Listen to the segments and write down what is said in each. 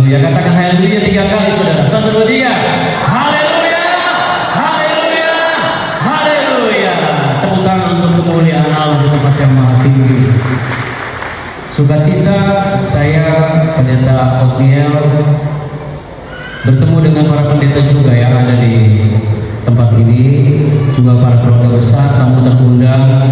Haleluya. Katakan haleluya 3 kali saudara. 1, 2, 3. Haleluya. Haleluya. Haleluya. Tepuk tangan untuk kemuliaan Allah di tempat yang maha tinggi. Sukacita saya Pendeta Otniel bertemu dengan para pendeta juga yang ada di tempat ini, juga para keluarga besar, tamu terundang.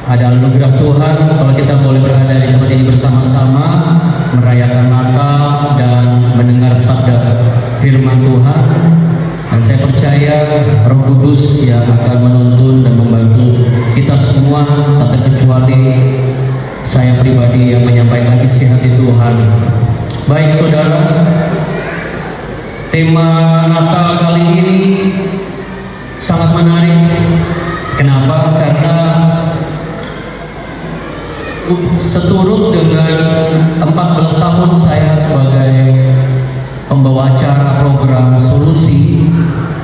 Ada anugerah Tuhan kalau kita boleh berada di tempat ini bersama-sama merayakan Natal dan mendengar sabda firman Tuhan. Dan saya percaya Roh Kudus yang akan menuntun dan membantu kita semua, tak terkecuali saya pribadi yang menyampaikan isi hati Tuhan. Baik saudara, tema Natal kali ini sangat menarik. Kenapa? Karena seturut dengan 14 tahun saya sebagai pembawa acara program Solusi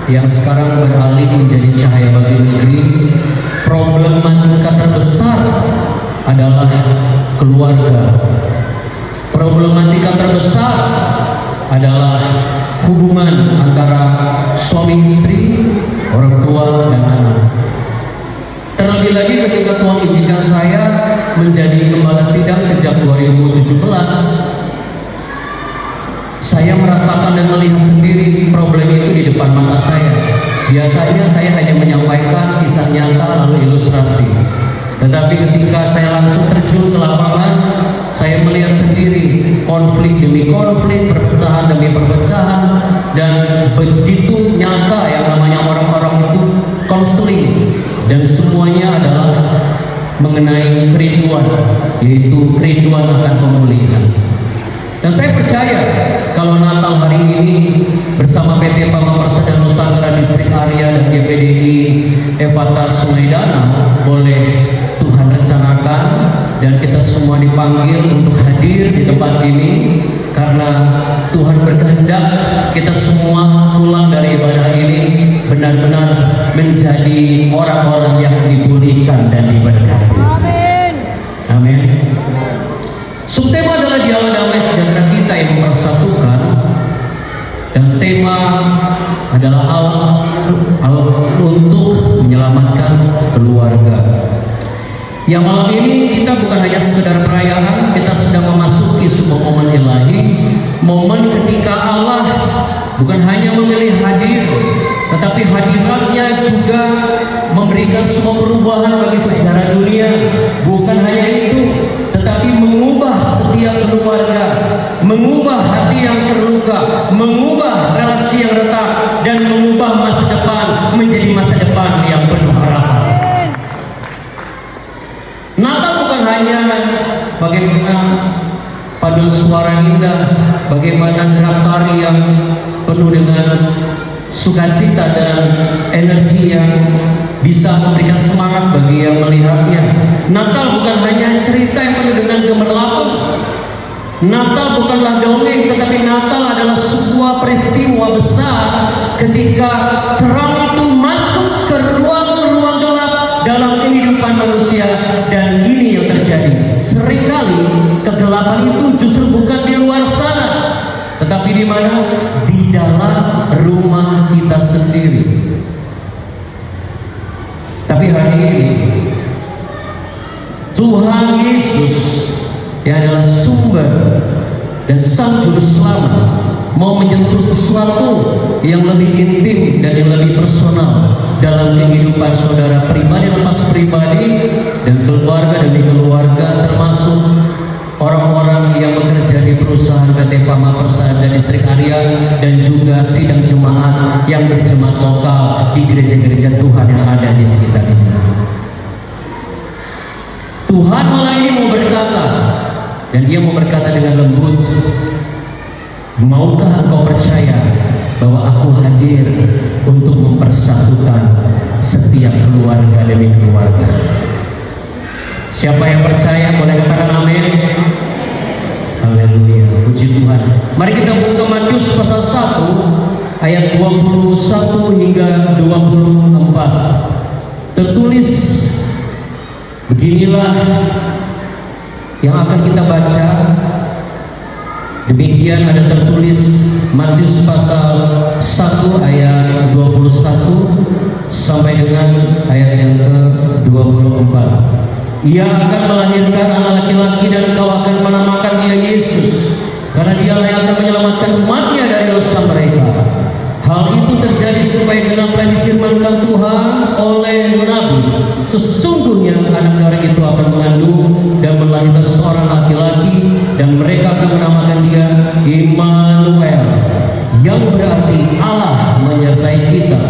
yang sekarang beralih menjadi Cahaya Bagi Negeri, problematika terbesar adalah keluarga. Problematika terbesar adalah hubungan antara suami istri, orang tua dan anak. Terlebih lagi ketika Tuhan izinkan saya menjadi gembala sidang sejak 2017, saya merasakan dan melihat sendiri problem itu di depan mata saya. Biasanya saya hanya menyampaikan kisah nyata lalu ilustrasi. Tetapi ketika saya langsung terjun ke lapangan, saya melihat sendiri konflik demi konflik, perpecahan demi perpecahan, dan begitu nyata yang namanya orang-orang itu konseling, dan semuanya adalah mengenai kerinduan, yaitu kerinduan akan pemulihan. Dan saya percaya kalau Natal hari ini bersama PT Pama Persada Nusantara Distrik Arya dan GPDI Evata Sungai Danau boleh Tuhan rencanakan, dan kita semua dipanggil untuk hadir di tempat ini karena Tuhan berkehendak kita semua pulang dari ibadah ini benar-benar menjadi orang-orang yang dipulihkan dan diberkati. Amin. Amin. Subtema adalah dialog damai sejahtera kita yang mempersatukan, dan tema adalah untuk menyelamatkan keluarga. Yang malam ini kita bukan hanya sekedar perayaan, kita sedang memasuki sebuah momen ilahi, momen ketika Allah bukan hanya memilih hadir, tetapi hadiratnya juga memberikan sebuah perubahan bagi sejarah dunia. Bukan hanya itu, tetapi mengubah setiap keluarga, mengubah hati yang terluka, mengubah relasi yang retak, dan mengubah masa depan menjadi masa depan yang penuh harapan. Natal bukan hanya bagaimana paduan suara indah, bagaimana gerak tari yang penuh dengan sukacita dan energi yang bisa memberikan semangat bagi yang melihatnya. Natal bukan hanya cerita yang penuh dengan gemerlapan. Natal bukanlah dongeng, tetapi Natal adalah sebuah peristiwa besar ketika terang itu masuk ke ruang-ruang gelap dalam kehidupan manusia. Dan ini yang terjadi. Seringkali kegelapan itu justru bukan di luar sana, tetapi di mana? Di dalam rumah kita sendiri. Tapi hari ini Tuhan Yesus yang adalah sumber dan sang juru selamat mau menyentuh sesuatu yang lebih intim dan yang lebih personal dalam kehidupan saudara pribadi lepas pribadi dan keluarga demi keluarga, termasuk orang-orang yang bekerja di perusahaan PT Pama Persada Distrik Arya dan juga sidang jemaat yang berjemaat lokal di gereja-gereja Tuhan yang ada di sekitar ini. Tuhan malam ini mau berkata, dan Dia mau berkata dengan lembut, maukah engkau percaya bahwa aku hadir untuk mempersatukan setiap keluarga demi keluarga? Siapa yang percaya boleh katakan amin. Haleluya, puji Tuhan. Mari kita buka Matius pasal 1 ayat 21 hingga 24. Tertulis beginilah yang akan kita baca. Demikian ada tertulis Matius pasal 1 ayat 21 sampai dengan ayat yang ke-24. Ia akan melahirkan anak laki-laki dan kau akan menamakan dia Yesus, karena dialah yang akan menyelamatkan umatnya dari dosa mereka. Hal itu terjadi supaya genaplah difirmankan Tuhan oleh Nabi, sesungguhnya anak darah itu akan mengandung dan melahirkan seorang laki-laki, dan mereka akan menamakan dia Immanuel, yang berarti Allah menyertai kita.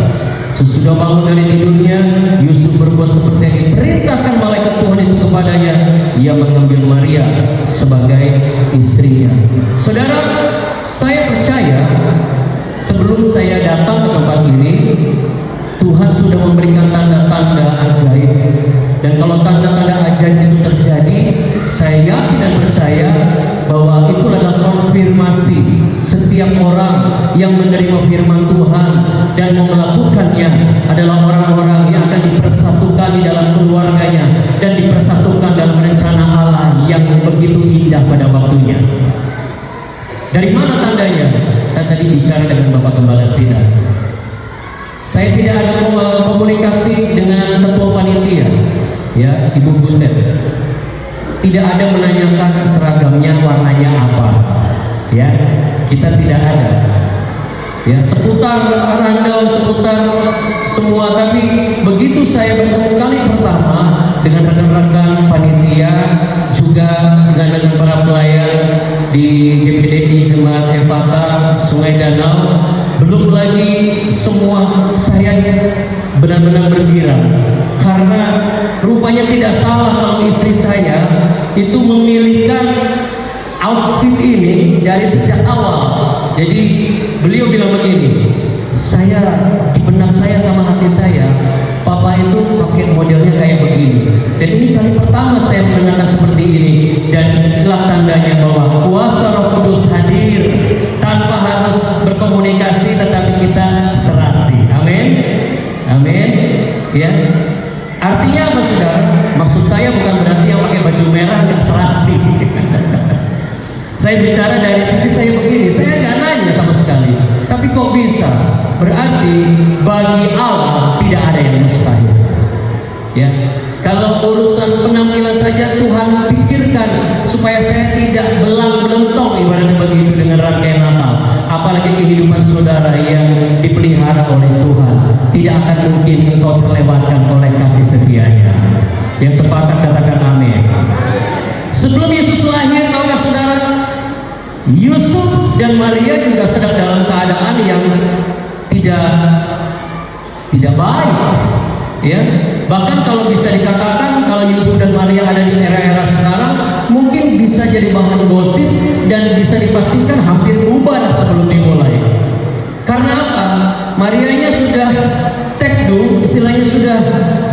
Sesudah bangun dari tidurnya, Yusuf berbuat seperti yang diperintahkan malaikat Tuhan itu kepadanya. Ia mengambil Maria sebagai istrinya. Saudara, saya percaya sebelum saya datang ke tempat ini, Tuhan sudah memberikan tanda-tanda ajaib. Dan kalau tanda-tanda ajaib itu terjadi, saya yakin dan percaya bahwa itu adalah konfirmasi setiap orang yang menerima firman Tuhan dan mau melakukannya adalah orang-orang yang akan dipersatukan di dalam keluarganya dan dipersatukan dalam rencana Allah yang begitu indah pada waktunya. Dari mana tandanya? Saya tadi bicara dengan Bapak Gembala Sidang. Saya tidak ada komunikasi dengan ketua panitia, ya, Ibu Butet. Tidak ada menanyakan seragamnya warnanya apa, ya, kita tidak ada, ya, seputar randau, seputar semua. Tapi begitu saya bertemu kali pertama dengan rekan-rekan panitia, juga dengan para pelayan di GPDI Jemaat Efata Sungai Danau, belum lagi semua, saya benar-benar bergirang karena rupanya tidak salah kalau istri saya itu memilihkan outfit ini dari sejak awal. Jadi beliau bilang begini, saya di benak saya sama hati saya, Papa itu pakai modelnya kayak begini. Dan ini kali pertama saya mendengarkan seperti ini, dan itulah tandanya bahwa kuasa Roh Kudus hadir tanpa harus berkomunikasi, tetapi kita serasi. Amin, amin. Ya, artinya apa, saudara? Maksud saya bukan berarti yang pakai baju merah nggak serasi. Saya bicara dari sisi saya begini, saya nggak nanya sama sekali. Tapi kok bisa? Berarti bagi Allah tidak ada yang mustahil. Ya, kalau urusan penampilan saja Tuhan pikirkan supaya saya tidak belang-belentong ibaratnya begitu dengan rangkaian Natal. Apalagi kehidupan saudara yang dipelihara oleh Tuhan, tidak akan mungkin engkau terlewatkan oleh kasih setianya. Yang sepakat katakan amin. Sebelum Yesus lahir, tahukah saudara, Yusuf dan Maria juga sedang dalam keadaan yang tidak baik, ya. Bahkan kalau bisa dikatakan, kalau Yusuf dan Maria ada di era-era sekarang, mungkin bisa jadi bahan gosip dan bisa dipastikan hampir bubar sebelum dimulai. Karena apa? Marianya sudah tekdu, istilahnya sudah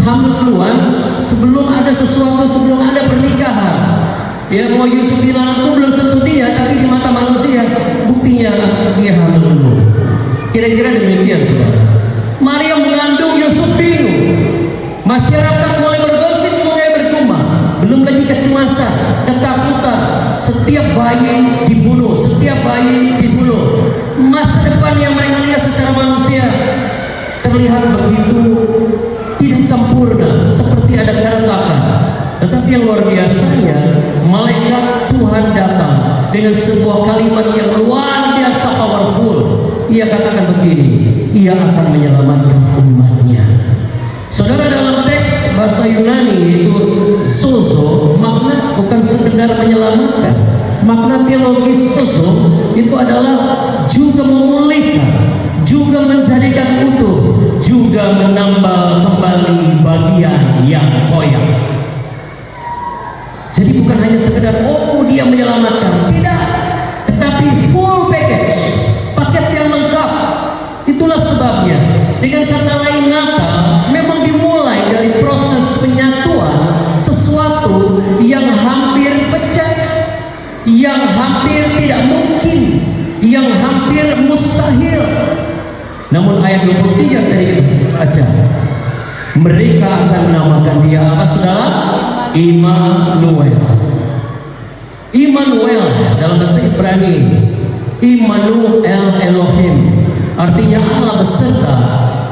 hamil duluan sebelum ada sesuatu, sebelum ada pernikahan. Ya, mau Yusuf bilang aku belum sentuh dia, tapi di mata manusia buktinya dia hamil dulu. Kira-kira demikian, saudara. Maria mengandung, Yusuf bingung. Masyarakat mulai bergosip, mulai bergumam. Belum lagi kecemasan, ketakutan. Setiap bayi dibunuh, setiap bayi dibunuh. Masa depan yang mereka lihat secara manusia terlihat begitu tidak sempurna, seperti ada keretakan. Tetapi yang luar biasanya, malaikat Tuhan datang dengan sebuah kalimat yang luar biasa powerful. Ia katakan begini, ia akan menyelamatkan umatnya. Saudara, dalam teks bahasa Yunani itu sozo, makna bukan sekedar menyelamatkan. Makna teologis sozo itu adalah juga memulihkan, juga menjadikan utuh, juga menambal kembali bagian yang koyak. Jadi bukan hanya sekedar oh dia menyelamatkan, tidak, tetapi full package, paket yang lengkap. Itulah sebabnya dengan kata lain Natal memang dimulai dari proses penyatuan sesuatu yang hampir pecah, yang hampir tidak mungkin, yang hampir mustahil. Namun ayat 23 tadi kita baca, mereka akan menamakan dia apa, saudara? Immanuel. Immanuel dalam bahasa Ibrani, Immanuel Elohim, artinya Allah beserta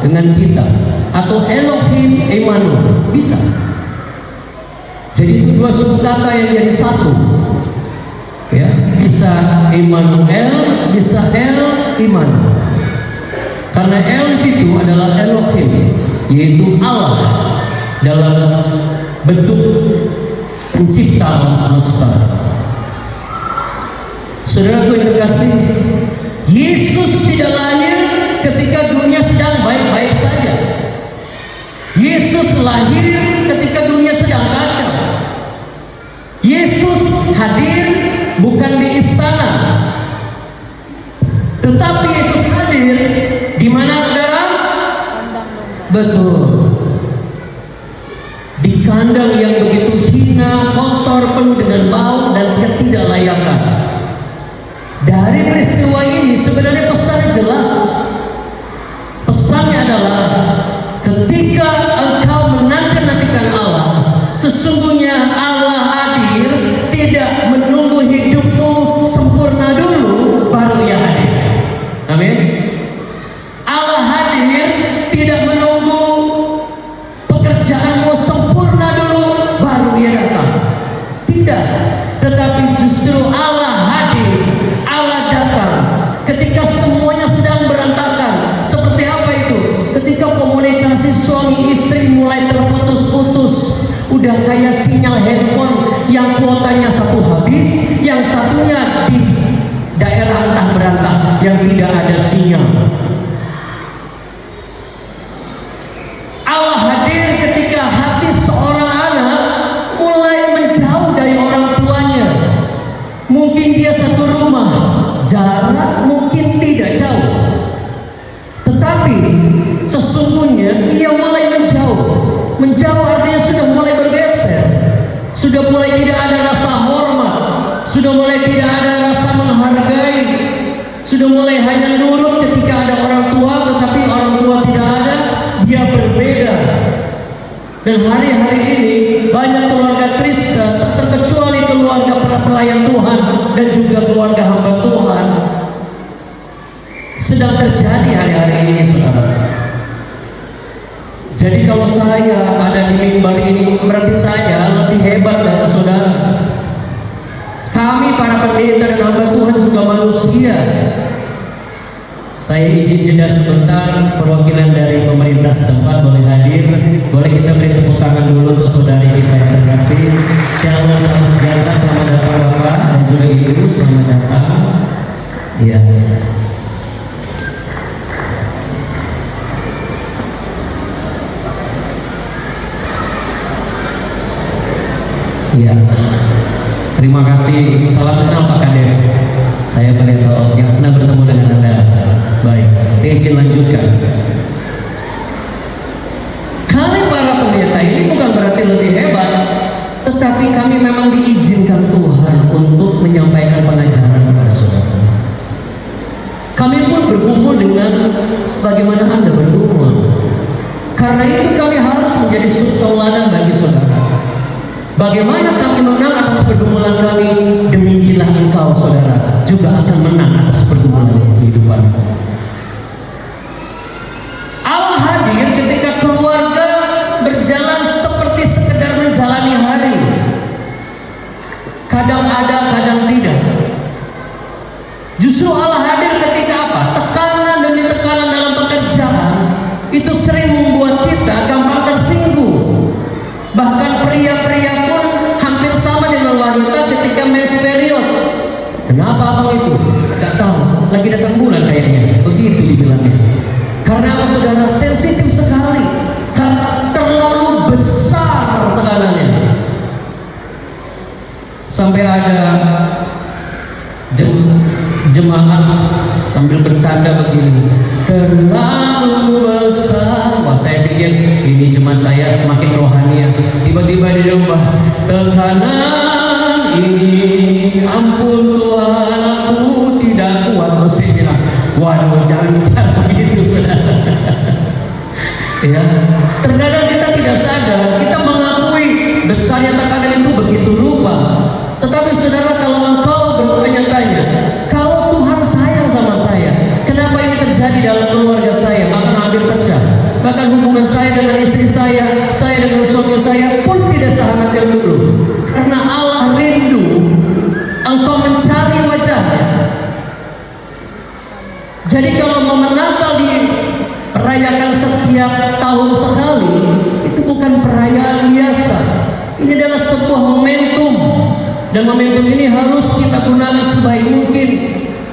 dengan kita, atau Elohim Immanuel, bisa. Jadi itu dua suku kata yang jadi satu, ya, bisa Immanuel, bisa El Immanuel. Karena El di situ adalah Elohim, yaitu Allah dalam bentuk pencipta alam semesta. Saudaraku yang terkasih, Yesus tidak lahir ketika dunia sedang baik-baik saja. Yesus lahir ketika dunia sedang kacau. Yesus hadir bukan di istana, tetapi Yesus hadir di mana, saudara? Betul, di kandang yang begitu hina, kotor, penuh dengan bau dan ketidaklayakan. Dari peristiwa ini sebenarnya pesan jelas. Pesannya adalah ketika engkau menanti-nantikan Allah, sesungguhnya Allah hadir, tidak menunggu hidupmu sempurna dulu baru Ia hadir. Amin. Allah hadir tidak menunggu pekerjaanmu sempurna dulu baru Ia datang. Tidak, tetapi justru Allah hadir, Allah datang ketika semuanya sedang berantakan. Seperti apa itu? Ketika komunikasi suami istri mulai terputus-putus, udah kayak sinyal handphone yang kuotanya satu habis, yang satunya di daerah entah berantah yang tidak ada sinyal. Allah hadir ketika hati seorang anak mulai menjauh dari orang tuanya. Mungkin dia satu rumah, jarak mungkin tidak jauh, tetapi sesungguhnya ia mulai menjauh. Menjauh artinya sudah mulai bergeser, sudah mulai tidak ada rasa hormat, sudah mulai tidak ada rasa menghargai, sudah mulai hanya nurut ketika ada orang tua, tetapi orang tua tidak ada, dia berbeda. Dan hari-hari ini banyak keluarga Kristen, terkecuali keluarga para pelayan Tuhan dan juga keluarga hamba Tuhan, sedang terjadi hari-hari ini, saudara. Jadi kalau saya ada di mimbar ini, berarti saya lebih hebat dari saudara. Kami para pendeta dan hamba Tuhan juga manusia. Saya izin jeda sebentar, perwakilan dari pemerintah setempat boleh hadir. Boleh kita beri tepuk tangan dulu untuk saudari kita yang terkasih. Shalom, salam sejahtera, selamat datang Bapak dan juga Ibu, selamat datang. Iya. Iya. Terima kasih. Salam kenal Pak Kades. Saya pendeta yang senang bertemu dengan Anda. Baik, saya izin lanjutkan. Kami para pendeta ini bukan berarti lebih hebat, tetapi kami memang diizinkan Tuhan untuk menyampaikan pengajaran kepada saudara. Kami pun bergumul dengan sebagaimana Anda bergumul. Karena itu kami harus menjadi suri tauladan bagi saudara. Bagaimana kami menang atas pergumulan kami, demikianlah engkau saudara juga akan menang atas pergumulan kehidupan. Allah hadir ketika keluarga berjalan seperti sekedar menjalani hari. Kadang ada, kadang tidak. Justru Allah hadir ketika apa? Tekanan demi tekanan dalam pekerjaan itu sering membuat kita gampang tersinggung. Bahkan pria-pria pun hampir sama dengan wanita ketika mens period. Kenapa abang itu? Gak tahu. Lagi datang bulan kayaknya. Begitu dibilangnya. Karena apa saudara? Sensitif sekali. Terlalu besar tekanannya. Sampai ada jemaat sambil bercanda begini, terlalu besar. Wah, saya pikir ini jemaat saya semakin rohani ya. Tiba-tiba dirubah, tekanan ini, ampun Tuhan, aku tidak kuat. Terus saya bilang, waduh, jangan bicara begitu saudara. Ya, terkadang kita tidak sadar, kita mengakui besarnya tekanan itu begitu rupa. Tetapi saudara, kalau Jadi kalau momen Natal dirayakan setiap tahun sekali, itu bukan perayaan biasa. Ini adalah sebuah momentum, dan momentum ini harus kita gunakan sebaik mungkin.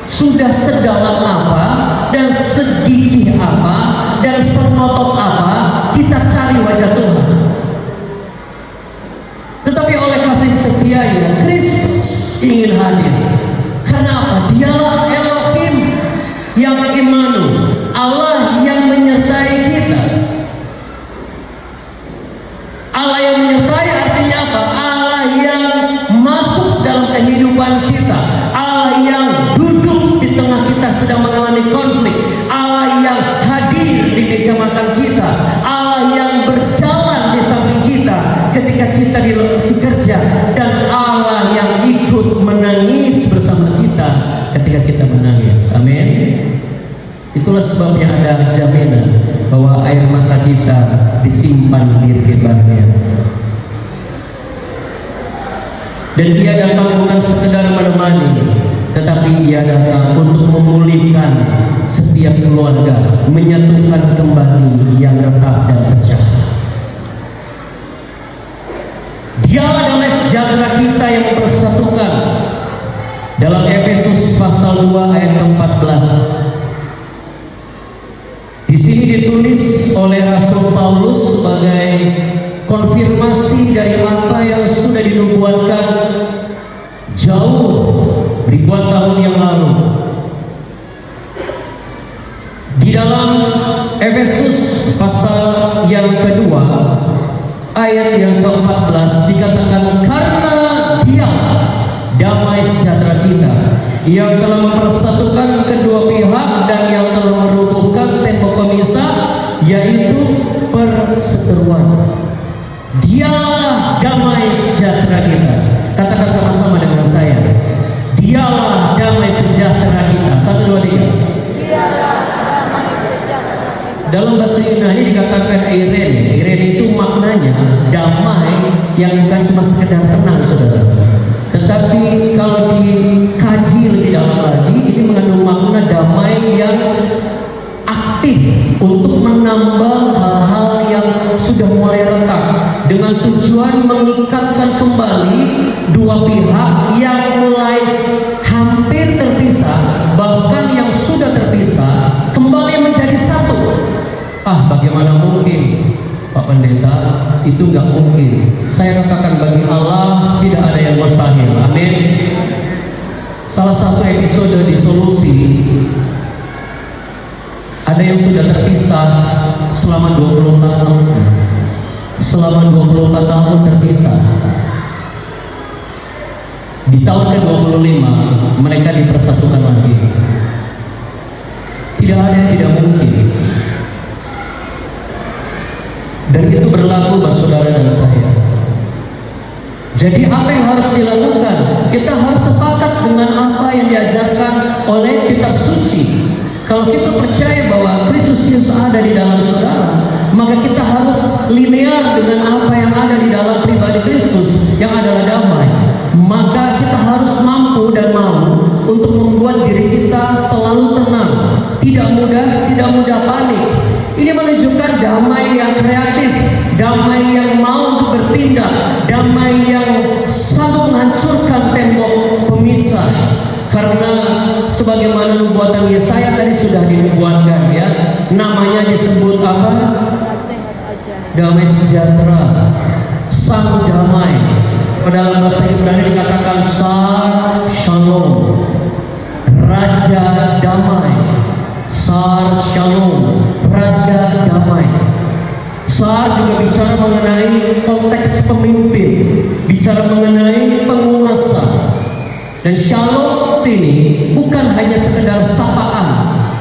Sudah sedalam apa dan segigih apa dan senotot apa kita cari wajah Tuhan. Tetapi oleh kasih setianya, Kristus ingin hadir. Karena apa? Dialah Elohim yang Immanuel, Allah yang menyertai kita. Allah yang menyertai artinya apa? Allah yang masuk dalam kehidupan kita, Allah yang duduk di tengah kita sedang mengalami konflik, Allah yang hadir di meja makan kita, Allah yang berjalan di samping kita ketika kita di lokasi kerja, dan Allah yang ikut menangis bersama kita ketika kita menangis. Amin. Itulah sebabnya ada jaminan bahwa air mata kita disimpan di ribannya. Dan Dia datang bukan sekedar menemani, tetapi Ia datang untuk memulihkan setiap keluarga, menyatukan kembali yang retak dan pecah. Dialah damai sejahtera kita yang mempersatukan. Dalam Efesus pasal 2 ayat 14. Di sini ditulis oleh Rasul Paulus sebagai konfirmasi dari apa yang sudah dinubuatkan jauh ribuan tahun yang lalu. Di dalam Efesus pasal yang kedua ayat yang ke-14 dikatakan, karena Dia damai sejahtera kita yang telah mempersatukan kedua pihak dan yang telah merubuhkan tembok pemisah, yaitu perseteruan. Dialah damai sejahtera kita. Katakan sama-sama dengan saya, Dialah damai sejahtera kita. 1, 2, 3. Dialah damai sejahtera kita. Dalam bahasa Yunani dikatakan eirene. Eirene itu maknanya damai yang bukan cuma sekedar tenang, saudara. Tetapi kalau dikaji lebih dalam lagi, ini mengandung makna damai yang aktif untuk menambah hal-hal yang sudah mulai retak, dengan tujuan mengikatkan kembali dua pihak yang mulai hampir terpisah, bahkan yang sudah terpisah kembali menjadi satu. Bagaimana mungkin, Pak Pendeta? Itu nggak mungkin. Saya katakan bagi Allah tidak ada yang mustahil. Amin. Salah satu episode di Solusi, ada yang sudah terpisah selama 24 tahun. Selama 24 tahun terpisah. Di tahun ke-25 mereka dipersatukan lagi. Tidak ada yang tidak mungkin. Dan itu berlaku bagi saudara dan saya. Jadi apa yang harus dilakukan? Kita harus sepakat dengan apa yang diajarkan oleh kitab suci. Kalau kita percaya bahwa Kristus Yesus ada di dalam saudara, maka kita harus linear dengan apa yang ada di dalam pribadi Kristus yang adalah damai. Maka kita harus mampu dan mau untuk membuat diri kita selalu tenang, tidak mudah panik. Ini menunjukkan damai yang kreatif, damai yang mau untuk bertindak, damai yang sanggup menghancurkan tembok pemisah. Karena sebagaimana nubuatan Yesaya tadi sudah dinubuatkan, ya, namanya disebut apa? Damai sejahtera, sang damai. Dalam bahasa Ibrani dikatakan Sar Shalom, Raja Damai. Sar Shalom, Raja Damai. Sar juga bicara mengenai konteks pemimpin, bicara mengenai penguasa. Dan Shalom sini bukan hanya sekedar sapaan,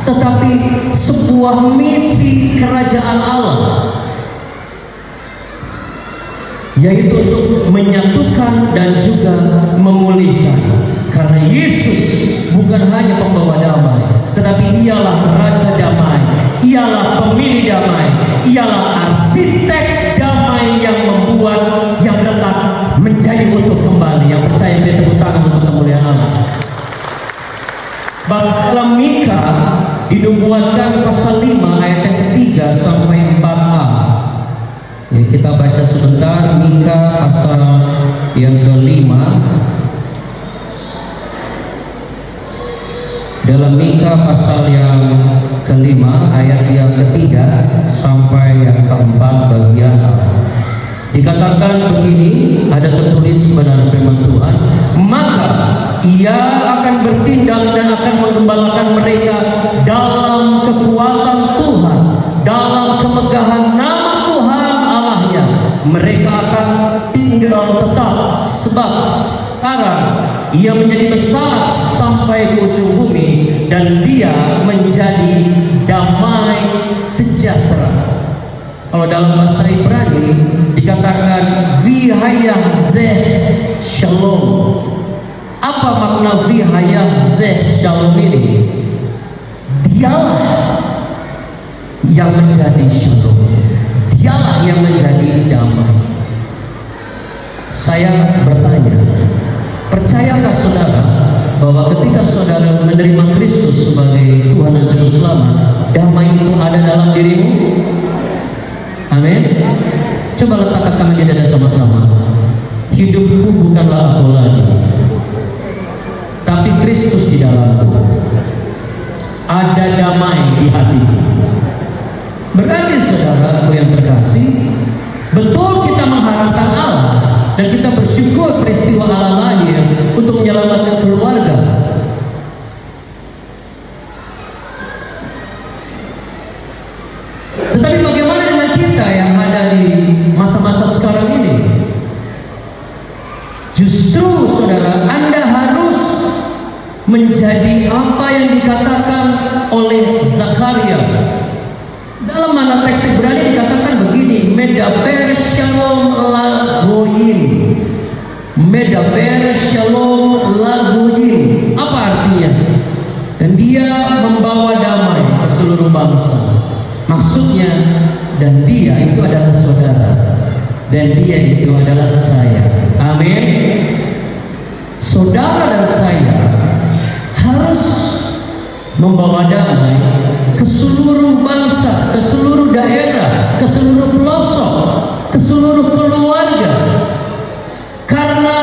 tetapi sebuah misi kerajaan Allah, yaitu untuk menyatukan dan juga memulihkan. Karena Yesus bukan hanya pembawa damai, tetapi Ialah Raja Damai, Ialah pemilih damai, Ialah arsitek damai yang membuat yang retak menjadi utuh kembali. Yang percaya beri tepuk tangan untuk kemuliaan Allah. Dalam Mika dinubuatkan pasal 5 ayat yang ketiga sampai 4a. Ya, kita baca sebentar Mika pasal yang kelima. Dalam Mika pasal yang kelima ayat yang ketiga sampai yang keempat bagian A. Dikatakan begini, ada tertulis benar firman Tuhan, maka ia akan bertindak dan akan menggembalakan mereka dalam kekuatan Tuhan, dalam kemegahan nama Tuhan Allahnya. Mereka akan tinggal tetap, sebab sekarang ia menjadi besar sampai ke ujung bumi, dan dia menjadi damai sejahtera. Kalau dalam bahasa Ibrani dikatakan vihayah zeh shalom. Apa makna vihayah zeh shalom ini? Dialah yang menjadi shalom, dialah yang menjadi damai. Saya bertanya, percayakah saudara bahwa ketika saudara menerima Kristus sebagai Tuhan dan Juru Selamat, damai itu ada dalam dirimu? Amin. Coba letakkan tangan di dada sama-sama. Hidupku bukanlah aku lagi, tapi Kristus di dalamku. Ada damai di hatiku. Berarti saudaraku yang terkasih, betul kita mengharapkan Allah dan kita bersyukur peristiwa Allah lahir untuk menyelamatkan keluarga. Tetapi bagaimana dengan kita yang ada di masa-masa sekarang ini? Justru saudara, Anda harus menjadi apa yang dikatakan oleh Zakaria. Dalam mana teks Ibrani dikatakan begini, Medaber Shalom Lagoyim. Medaber Shalom Lagoyim. Apa artinya? Dan dia membawa damai ke seluruh bangsa. Maksudnya, dan dia itu adalah saudara, dan dia itu adalah saya. Amin. Saudara dan saya harus membawa damai ke seluruh bangsa, ke seluruh daerah, ke seluruh pelosok, ke seluruh keluarga. Karena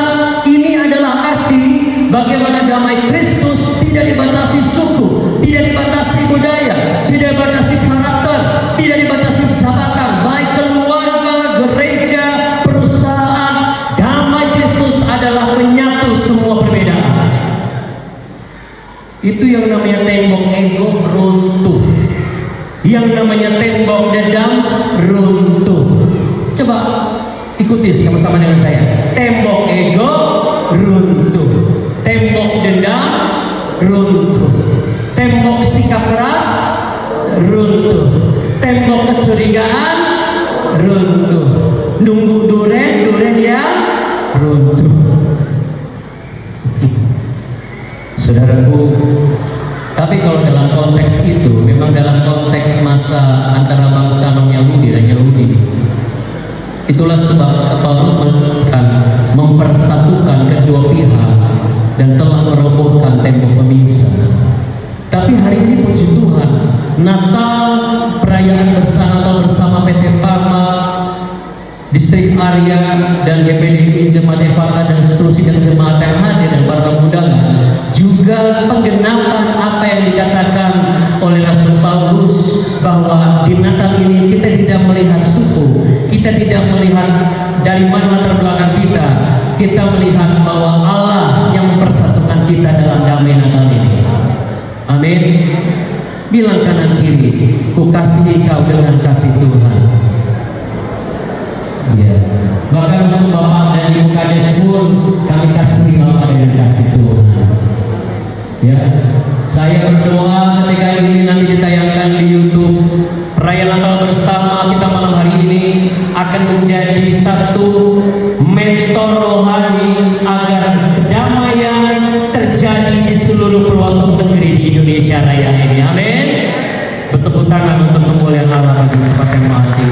ini adalah arti bagaimana damai Kristus tidak dibatasi suku, tidak dibatasi budaya, tidak dibatasi karakter, tidak dibatasi jabatan, baik keluarga, gereja, perusahaan. Damai Kristus adalah penyatu semua perbedaan. Itu yang namanya tembok ego runtuh, yang namanya tembok dendam runtuh. Coba ikuti sama-sama dengan saya. Tembok ego runtuh, tembok dendam runtuh, tembok sikap keras runtuh, tembok kecurigaan runtuh, nunggu duren yang runtuh. Saudaraku, tapi kalau dalam konteks itu, memang dalam konteks masa antara bangsa non-Yahudi dan Yahudi, itulah sebab Paulus meneruskan mempersatukan kedua pihak dan telah merobohkan tembok pemisah. Tapi hari ini puji Tuhan, Natal, perayaan bersama atau bersama PT Parma, Distrik Arya dan GPDI Jemaat Efata dan seterusnya dan jemaat yang hadir dan para undangan, juga penggenapan apa yang dikatakan oleh Rasul Paulus bahwa di Natal ini kita tidak melihat suku, kita tidak melihat dari mana latar belakang kita melihat bahwa Allah yang mempersatukan kita dalam damai Natal ini. Amin. Bilang kanan kiri, ku kasihi kau dengan kasih Tuhan. Ya. Bahkan untuk Bapak dan Ibu Kades pun kami kasih Bapak dengan kasih Tuhan. Ya, saya berdoa ketika ini nanti ditayangkan di YouTube, perayaan Natal bersama kita malam hari ini akan menjadi satu mentor rohani agar kedamaian terjadi di seluruh pelosok negeri di Indonesia Raya ini. Amin. Bertepuk tangan untuk kemuliaan Allah bagi tempat yang mati.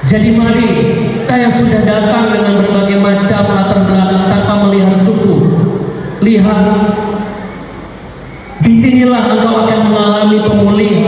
Jadi mari kita yang sudah datang dengan berbagai macam latar belakang tanpa melihat suku, lihat Disinilah engkau akan mengalami pemulihan.